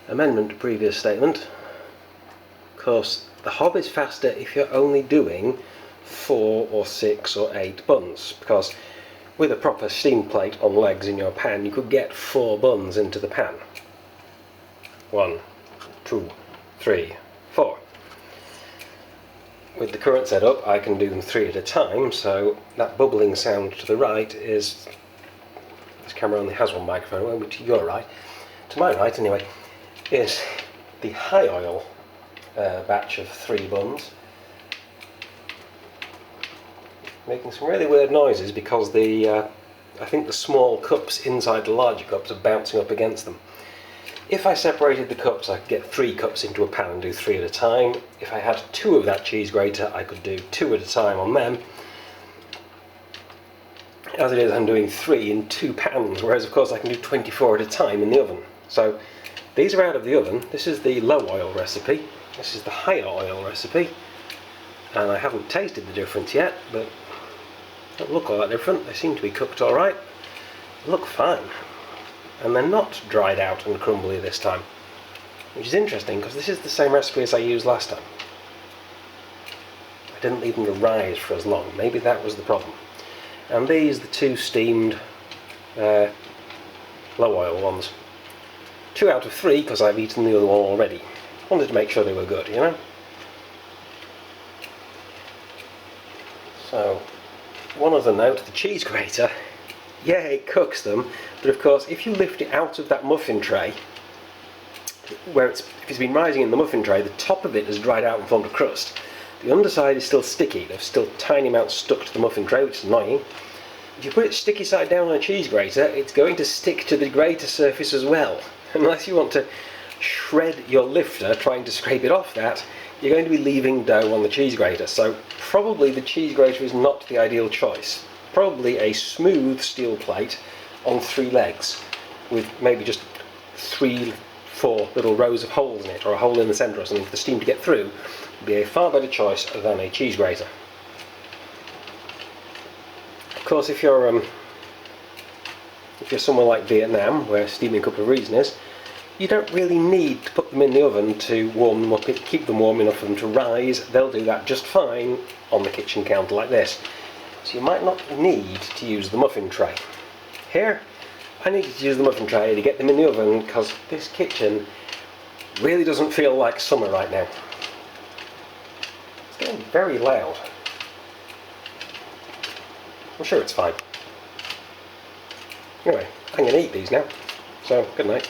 Amendment to previous statement. Of course, the hob is faster if you're only doing 4 or 6 or 8 buns, because with a proper steam plate on legs in your pan you could get 4 buns into the pan. 1, 2, 3, 4. With the current setup I can do them 3 at a time, so that bubbling sound to the right is, this camera only has one microphone, it won't be to your right, to my right anyway, is the high oil batch of 3 buns, making some really weird noises because I think the small cups inside the larger cups are bouncing up against them. If I separated the cups I could get 3 cups into a pan and do 3 at a time. If I had 2 of that cheese grater I could do 2 at a time on them. As it is, I'm doing 3 in 2 pans, whereas of course I can do 24 at a time in the oven. So these are out of the oven. This is the low oil recipe, this is the higher oil recipe, and I haven't tasted the difference yet, but they don't look all that different. They seem to be cooked alright, they look fine, and they're not dried out and crumbly this time, which is interesting because this is the same recipe as I used last time. I didn't leave them to rise for as long, maybe that was the problem. And these, the 2 steamed low oil ones. 2 out of 3 because I've eaten the other one already. Wanted to make sure they were good, you know. So, one other note, the cheese grater, yeah, it cooks them, but of course if you lift it out of that muffin tray, where if it's been rising in the muffin tray, the top of it has dried out and formed a crust. The underside is still sticky, there's still tiny amounts stuck to the muffin tray, which is annoying. If you put it sticky side down on a cheese grater, it's going to stick to the grater surface as well. Unless you want to shred your lifter trying to scrape it off that, you're going to be leaving dough on the cheese grater. So probably the cheese grater is not the ideal choice. Probably a smooth steel plate on 3 legs with maybe just 3, 4 little rows of holes in it, or a hole in the centre or something for the steam to get through, would be a far better choice than a cheese grater. Of course, if you're somewhere like Vietnam, where steaming a couple of reason is, you don't really need to put them in the oven to warm them up, keep them warm enough for them to rise. They'll do that just fine on the kitchen counter like this. So you might not need to use the muffin tray. Here, I needed to use the muffin tray to get them in the oven because this kitchen really doesn't feel like summer right now. It's getting very loud. I'm sure it's fine. Anyway, I'm going to eat these now, so good night.